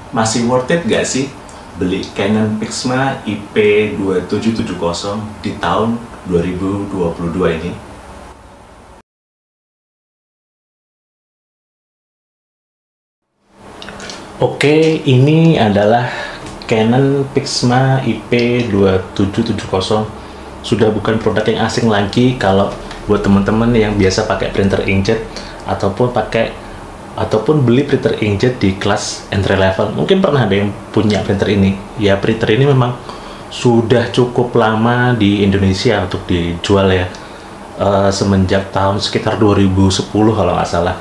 Masih worth it gak sih beli Canon Pixma IP2770 di tahun 2022 ini? Oke, ini adalah Canon Pixma IP2770. Sudah bukan produk yang asing lagi kalau buat teman-teman yang biasa pakai printer inkjet ataupun beli printer inkjet di kelas entry level. Mungkin pernah ada yang punya printer ini. Ya, printer ini memang sudah cukup lama di Indonesia untuk dijual ya. Semenjak tahun sekitar 2010 kalau nggak salah.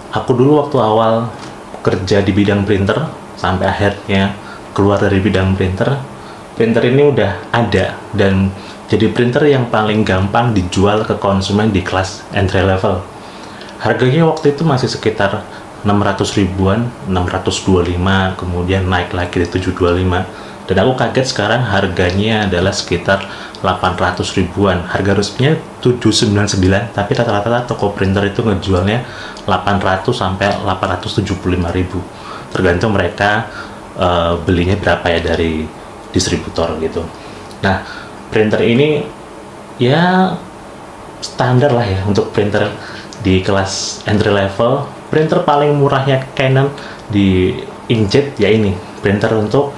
Aku dulu waktu awal kerja di bidang printer sampai akhirnya keluar dari bidang printer ini udah ada dan jadi printer yang paling gampang dijual ke konsumen di kelas entry level. Harganya waktu itu masih sekitar 600 ribuan, 625, kemudian naik lagi di 725. Dan aku kaget sekarang harganya adalah sekitar 800 ribuan. Harga resminya 799, tapi rata-rata toko printer itu ngejualnya 800 sampai 875 ribu. Tergantung mereka belinya berapa ya dari distributor gitu. Nah, printer ini ya standar lah ya untuk printer di kelas entry level. Printer paling murahnya Canon di inkjet ya ini, printer untuk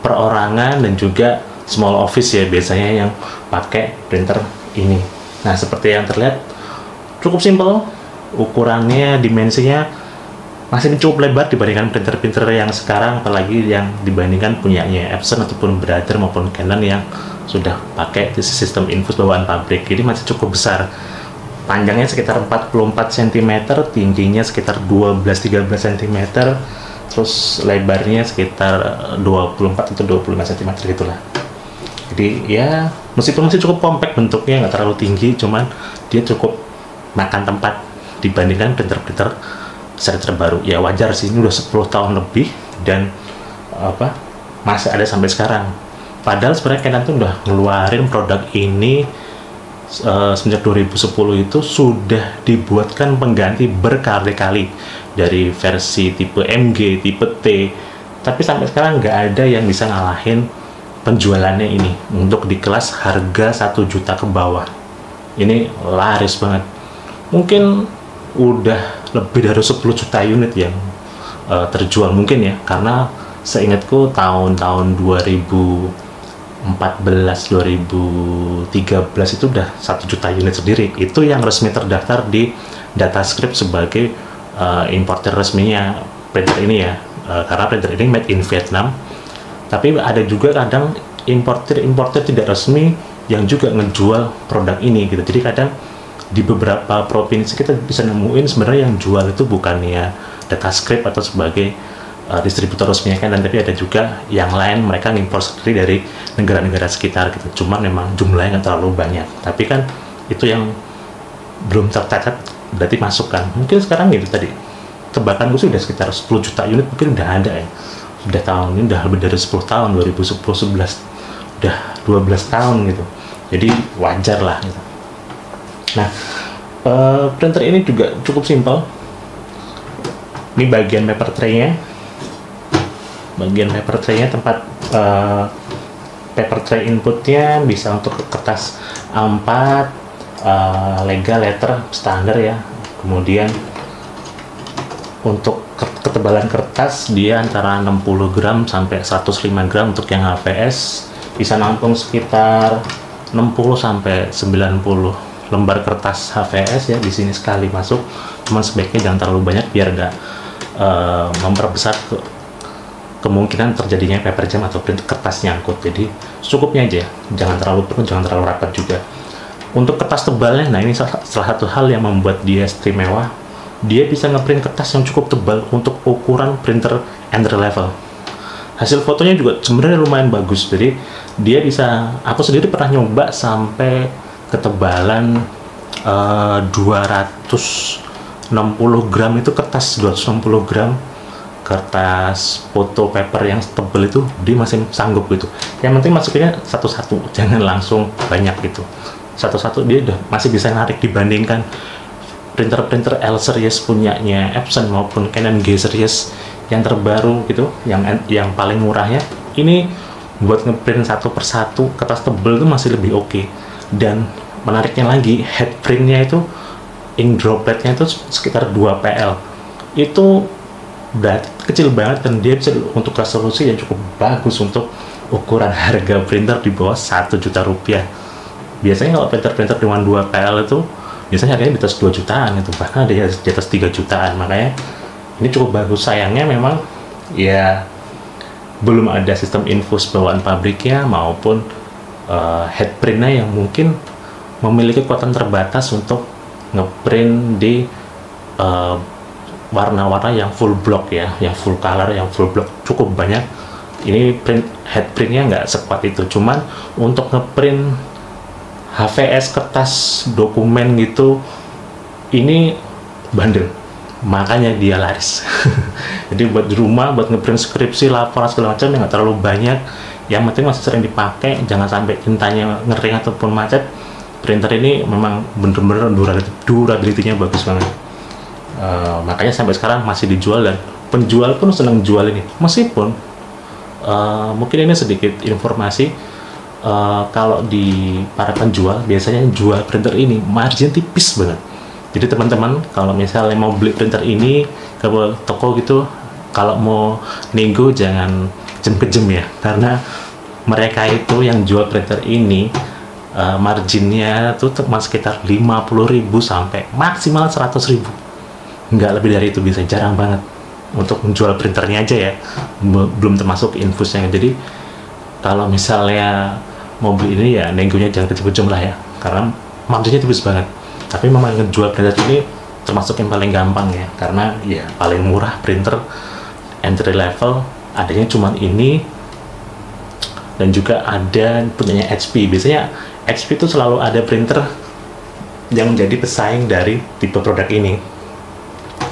perorangan dan juga small office ya biasanya yang pakai printer ini. Nah, seperti yang terlihat cukup simple, ukurannya, dimensinya masih cukup lebar dibandingkan printer-printer yang sekarang, apalagi yang dibandingkan punyanya Epson ataupun Brother maupun Canon yang sudah pakai sistem infus bawaan pabrik. Jadi masih cukup besar. Panjangnya sekitar 44 cm, tingginya sekitar 12-13 cm, terus lebarnya sekitar 24 atau 25 cm gitulah. Jadi ya meskipun masih cukup compact bentuknya, nggak terlalu tinggi, cuman dia cukup makan tempat dibandingkan printer-printer seri terbaru. Ya wajar sih, ini udah 10 tahun lebih dan masih ada sampai sekarang. Padahal sebenarnya Canon tuh udah ngeluarin produk ini semenjak 2010 itu sudah dibuatkan pengganti berkali-kali dari versi tipe MG, tipe T, tapi sampai sekarang nggak ada yang bisa ngalahin penjualannya ini untuk di kelas harga 1 juta ke bawah. Ini laris banget. Mungkin udah lebih dari 10 juta unit yang terjual mungkin ya, karena seingatku tahun-tahun 2014-2013 itu udah 1 juta unit sendiri. Itu yang resmi terdaftar di Datascript sebagai importer resminya printer ini ya, karena printer ini made in Vietnam. Tapi ada juga kadang importer tidak resmi yang juga ngejual produk ini gitu. Jadi kadang di beberapa provinsi kita bisa nemuin sebenarnya yang jual itu bukannya Datascript atau sebagai distributor resminya kan, dan tapi ada juga yang lain, mereka ngimpor sendiri dari negara-negara sekitar gitu. Cuman memang jumlahnya nggak terlalu banyak, tapi kan itu yang belum tercatat berarti masuk kan. Mungkin sekarang gitu tadi tebakanku sih udah sekitar 10 juta unit mungkin udah ada ya. Udah tahun ini udah lebih dari 10 tahun, 2010-11 udah 12 tahun gitu. Jadi wajar lah gitu. Nah, printer ini juga cukup simpel. Ini bagian paper tray-nya. Tempat paper tray inputnya bisa untuk kertas A4, lega, letter standar ya. Kemudian untuk ketebalan kertas dia antara 60 gram sampai 105 gram untuk yang HVS, bisa nampung sekitar 60 sampai 90 lembar kertas HVS ya di sini sekali masuk. Cuman sebaiknya jangan terlalu banyak biar nggak memperbesar kemungkinan terjadinya paper jam atau print kertas nyangkut. Jadi cukupnya aja, jangan terlalu penuh, jangan terlalu rapat juga. Untuk kertas tebalnya, nah ini salah satu hal yang membuat dia istimewa. Dia bisa ngeprint kertas yang cukup tebal untuk ukuran printer entry level. Hasil fotonya juga sebenarnya lumayan bagus. Jadi dia bisa, aku sendiri pernah nyoba sampai ketebalan 260 gram itu kertas, 260 gram kertas foto paper yang tebal itu dia masih sanggup gitu. Yang penting masukinnya satu-satu, jangan langsung banyak gitu. Satu-satu dia udah masih bisa narik dibandingkan printer-printer L series punyanya Epson maupun Canon G series yang terbaru gitu, yang paling murahnya ini buat ngeprint satu persatu kertas tebel itu masih lebih oke. Dan menariknya lagi, head printnya itu ink dropletnya itu sekitar 2 PL. Itu berarti kecil banget, dan dia bisa untuk resolusi yang cukup bagus untuk ukuran harga printer di bawah 1 juta rupiah. Biasanya kalau printer dengan 2 PL itu biasanya harganya di atas 2 jutaan itu, bahkan ada di atas 3 jutaan. Makanya ini cukup bagus. Sayangnya memang ya belum ada sistem infus bawaan pabriknya maupun head printnya yang mungkin memiliki kekuatan terbatas untuk ngeprint di warna-warna yang full block ya, yang full color, yang full block cukup banyak. Ini head printnya nggak sekuat itu. Cuman untuk ngeprint HVS kertas dokumen gitu, ini bandel, makanya dia laris. Jadi buat di rumah, buat ngeprint skripsi, laporan segala macam yang nggak terlalu banyak, yang penting masih sering dipakai, jangan sampai tintanya ngering ataupun macet. Printer ini memang bener-bener durability-nya bagus banget. Makanya sampai sekarang masih dijual, dan penjual pun senang jual ini. Meskipun mungkin ini sedikit informasi, kalau di para penjual biasanya jual printer ini margin tipis banget. Jadi teman-teman kalau misalnya mau beli printer ini ke toko gitu, kalau mau nego jangan jem-jem ya, karena mereka itu yang jual printer ini marginnya tuh cuma sekitar 50.000 sampai maksimal 100.000, nggak lebih dari itu, bisa jarang banget untuk menjual printernya aja ya, belum termasuk infusnya. Jadi kalau misalnya mau beli ini ya negonya jangan kejam-kejam lah ya, karena marginnya tipis banget. Tapi memang ngejual printer ini termasuk yang paling gampang ya, karena ya paling murah printer entry level, adanya cuma ini, dan juga ada punyanya HP. Biasanya HP itu selalu ada printer yang menjadi pesaing dari tipe produk ini.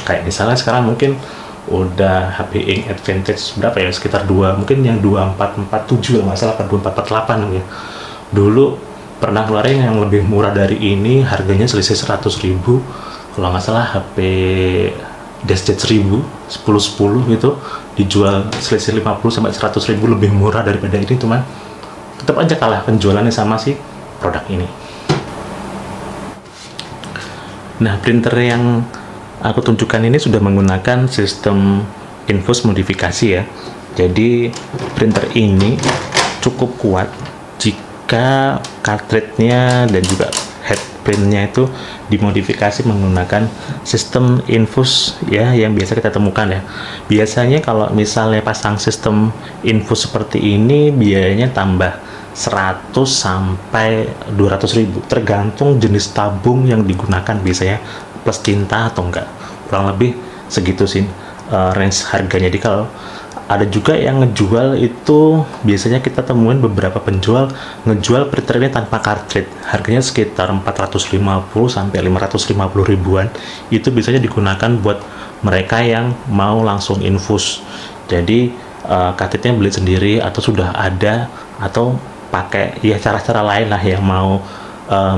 Kayak misalnya sekarang mungkin udah HP Ink Advantage berapa ya, sekitar 2, mungkin yang 2447 lah, masalah 2448 ya. Dulu pernah keluarin yang lebih murah dari ini, harganya selisih 100.000 kalau nggak salah, HP Deskjet 1010 gitu dijual selisih 50 sampai 100.000 lebih murah daripada ini. Cuman tetap aja kalah penjualannya sama si produk ini. Nah, printer yang aku tunjukkan ini sudah menggunakan sistem infus modifikasi ya. Jadi printer ini cukup kuat jika cartridge-nya dan juga head print-nya itu dimodifikasi menggunakan sistem infus ya, yang biasa kita temukan ya. Biasanya kalau misalnya pasang sistem infus seperti ini biayanya tambah 100 sampai 200.000 tergantung jenis tabung yang digunakan, biasanya plus tinta atau enggak, kurang lebih segitu sih range harganya. Jadi kalau ada juga yang ngejual itu, biasanya kita temuin beberapa penjual ngejual printer ini tanpa cartridge, harganya sekitar 450 sampai 550 ribuan. Itu biasanya digunakan buat mereka yang mau langsung infus. Jadi cartridge-nya beli sendiri atau sudah ada, atau pakai ya cara-cara lain lah yang mau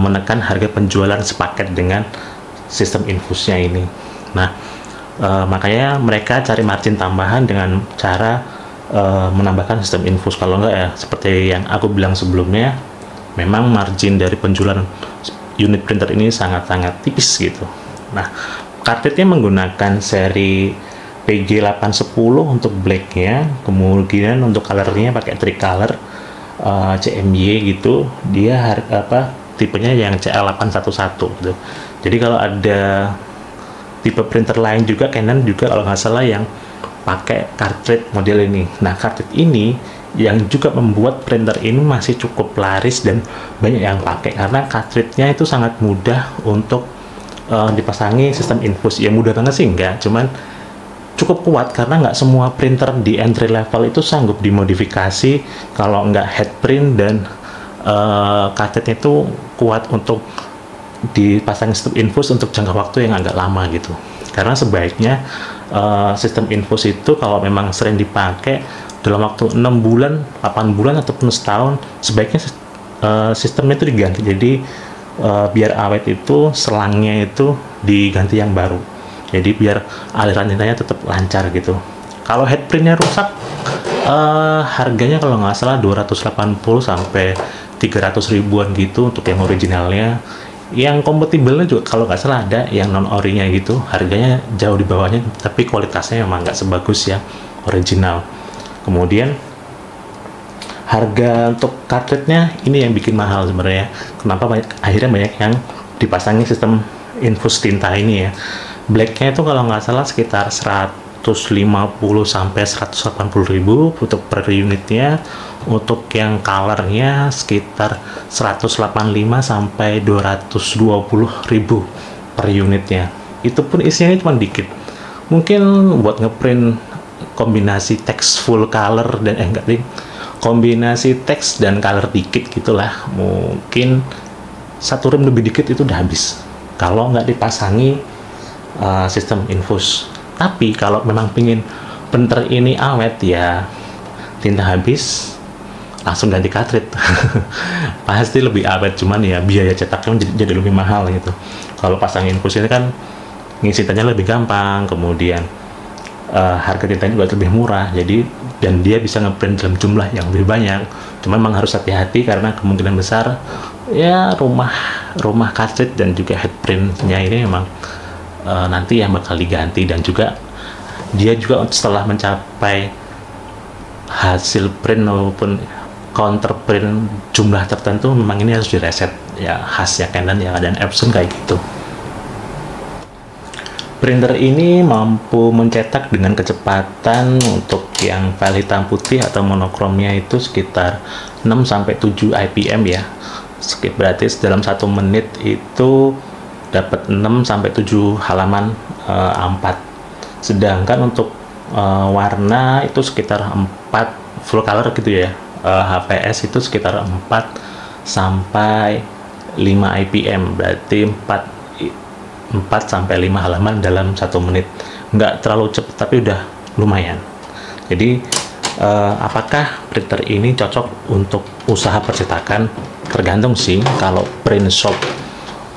menekan harga penjualan sepaket dengan sistem infusnya ini. Nah, makanya mereka cari margin tambahan dengan cara menambahkan sistem infus. Kalau enggak ya seperti yang aku bilang sebelumnya, memang margin dari penjualan unit printer ini sangat-sangat tipis gitu. Nah, cartridge-nya menggunakan seri PG810 untuk blacknya, kemudian untuk colornya pakai tricolor CMY gitu. Dia tipenya yang CL811 gitu. Jadi kalau ada tipe printer lain juga, Canon juga kalau nggak salah yang pakai cartridge model ini. Nah, cartridge ini yang juga membuat printer ini masih cukup laris dan banyak yang pakai, karena cartridge-nya itu sangat mudah untuk dipasangi sistem infus. Ya mudah banget sih enggak, cuman cukup kuat karena nggak semua printer di entry level itu sanggup dimodifikasi kalau nggak head print dan cartridge itu kuat untuk dipasang sistem infus untuk jangka waktu yang agak lama gitu. Karena sebaiknya sistem infus itu kalau memang sering dipakai dalam waktu 6 bulan, 8 bulan ataupun setahun, sebaiknya sistemnya itu diganti. Jadi biar awet itu selangnya itu diganti yang baru. Jadi biar aliran tintanya tetap lancar gitu. Kalau head printnya rusak, harganya kalau nggak salah 280 sampai 300 ribuan gitu untuk yang originalnya. Yang kompatibelnya juga kalau nggak salah ada yang non orinya gitu, harganya jauh di bawahnya, tapi kualitasnya memang nggak sebagus yang original. Kemudian harga untuk cartridge-nya ini yang bikin mahal sebenarnya. Kenapa akhirnya banyak yang dipasangi sistem infus tinta ini ya. Blacknya itu kalau nggak salah sekitar 150 sampai 180 ribu untuk per unitnya. Untuk yang colornya sekitar 185 sampai 220 ribu per unitnya. Itu pun isinya cuma dikit. Mungkin buat ngeprint kombinasi teks full color dan enggak deh, kombinasi teks dan color dikit gitulah, mungkin 1 rem lebih dikit itu udah habis kalau nggak dipasangi sistem infus. Tapi kalau memang pingin printer ini awet ya, tinta habis langsung ganti cartridge. Pasti lebih awet, cuman ya biaya cetaknya jadi lebih mahal gitu. Kalau pasang infus ini kan ngisi tintanya lebih gampang, kemudian harga tintanya juga lebih murah, jadi dan dia bisa ngeprint dalam jumlah yang lebih banyak. Cuma memang harus hati-hati karena kemungkinan besar ya rumah cartridge dan juga head printnya ini memang nanti yang bakal diganti, dan juga dia juga setelah mencapai hasil print maupun counter print jumlah tertentu memang ini harus direset ya, khasnya Canon ya, dan Epson kayak gitu. Printer ini mampu mencetak dengan kecepatan untuk yang file hitam putih atau monokromnya itu sekitar 6 sampai 7 IPM ya. Berarti dalam 1 menit itu dapat 6 sampai 7 halaman A4. Sedangkan untuk warna itu sekitar 4 full color gitu ya. HVS itu sekitar 4 sampai 5 IPM, berarti 4 sampai 5 halaman dalam 1 menit. Nggak terlalu cepat tapi udah lumayan. Jadi apakah printer ini cocok untuk usaha percetakan? Tergantung sih. Kalau print shop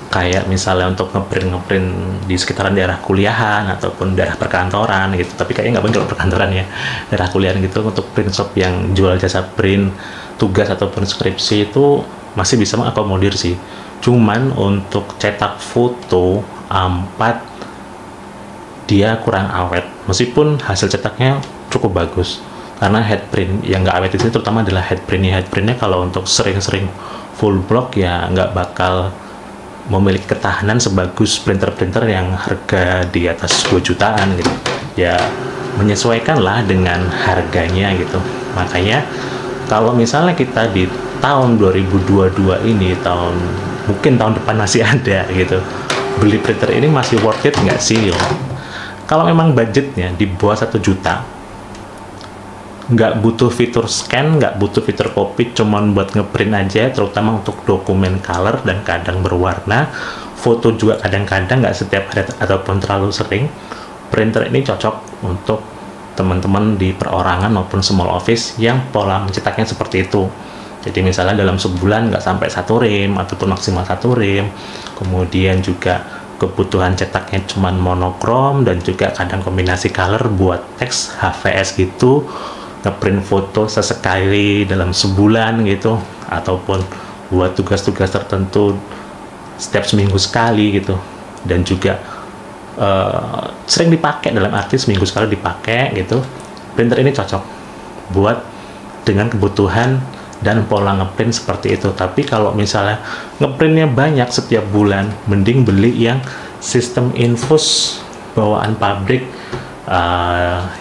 kayak misalnya untuk ngeprint di sekitaran daerah kuliahan ataupun daerah perkantoran gitu, tapi kayaknya nggak mungkin kalau perkantoran ya, daerah kuliahan gitu, untuk print shop yang jual jasa print tugas ataupun skripsi itu masih bisa mengakomodir sih. Cuman untuk cetak foto A4 dia kurang awet, meskipun hasil cetaknya cukup bagus, karena head print yang nggak awet itu terutama adalah head printnya kalau untuk sering-sering full block ya nggak bakal memiliki ketahanan sebagus printer-printer yang harga di atas 2 jutaan gitu ya. Menyesuaikan lah dengan harganya gitu. Makanya kalau misalnya kita di tahun 2022 ini, mungkin tahun depan masih ada gitu, beli printer ini masih worth it nggak sih loh? Kalau memang budgetnya di bawah 1 juta, nggak butuh fitur scan, nggak butuh fitur copy, cuman buat ngeprint aja, terutama untuk dokumen color dan kadang berwarna, foto juga kadang-kadang nggak setiap hari ataupun terlalu sering, printer ini cocok untuk teman-teman di perorangan maupun small office yang pola mencetaknya seperti itu. Jadi misalnya dalam sebulan nggak sampai 1 rem ataupun maksimal 1 rem, kemudian juga kebutuhan cetaknya cuman monokrom dan juga kadang kombinasi color buat teks HVS gitu, ngeprint foto sesekali dalam sebulan gitu, ataupun buat tugas-tugas tertentu setiap seminggu sekali gitu, dan juga sering dipakai, dalam arti seminggu sekali dipakai gitu. Printer ini cocok buat dengan kebutuhan dan pola ngeprint seperti itu. Tapi kalau misalnya ngeprintnya banyak setiap bulan, mending beli yang sistem infus bawaan pabrik,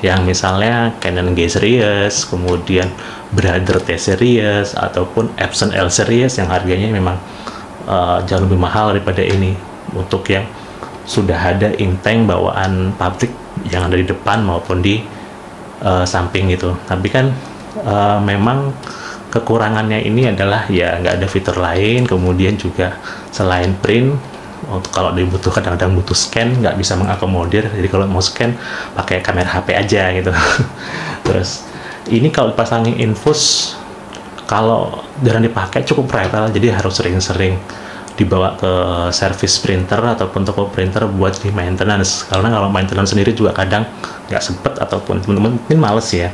yang misalnya Canon G series, kemudian Brother T series, ataupun Epson L series yang harganya memang jauh lebih mahal daripada ini. Untuk yang sudah ada intank bawaan pabrik yang ada di depan maupun di samping gitu. Tapi kan memang kekurangannya ini adalah ya nggak ada fitur lain, kemudian juga selain print, untuk kalau dibutuhkan kadang-kadang butuh scan, nggak bisa mengakomodir. Jadi kalau mau scan pakai kamera HP aja gitu. Terus ini kalau dipasangin infus, kalau jarang dipakai cukup repel, jadi harus sering-sering dibawa ke service printer ataupun toko printer buat di maintenance, karena kalau maintenance sendiri juga kadang nggak sempet ataupun teman-teman mungkin males ya.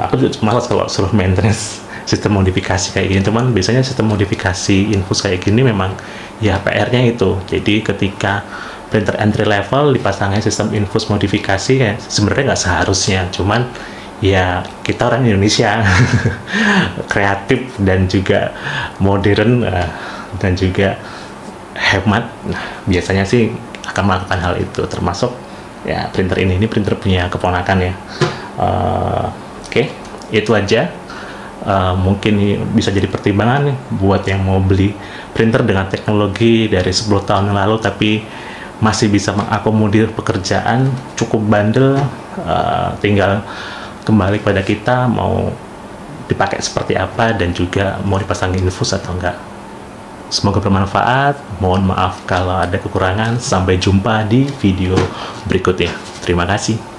Aku juga males kalau suruh maintenance sistem modifikasi kayak gini, cuman biasanya sistem modifikasi infus kayak gini memang ya PR-nya itu. Jadi ketika printer entry level dipasangnya sistem infus modifikasi ya sebenarnya nggak seharusnya, cuman ya kita orang Indonesia kreatif dan juga modern dan juga hemat, biasanya sih akan melakukan hal itu, termasuk ya printer ini printer punya keponakan ya. Oke, itu aja. Mungkin bisa jadi pertimbangan nih buat yang mau beli printer dengan teknologi dari 10 tahun yang lalu tapi masih bisa mengakomodir pekerjaan, cukup bandel. Tinggal kembali pada kita mau dipakai seperti apa dan juga mau dipasangin infus atau enggak. Semoga bermanfaat. Mohon maaf kalau ada kekurangan. Sampai jumpa di video berikutnya. Terima kasih.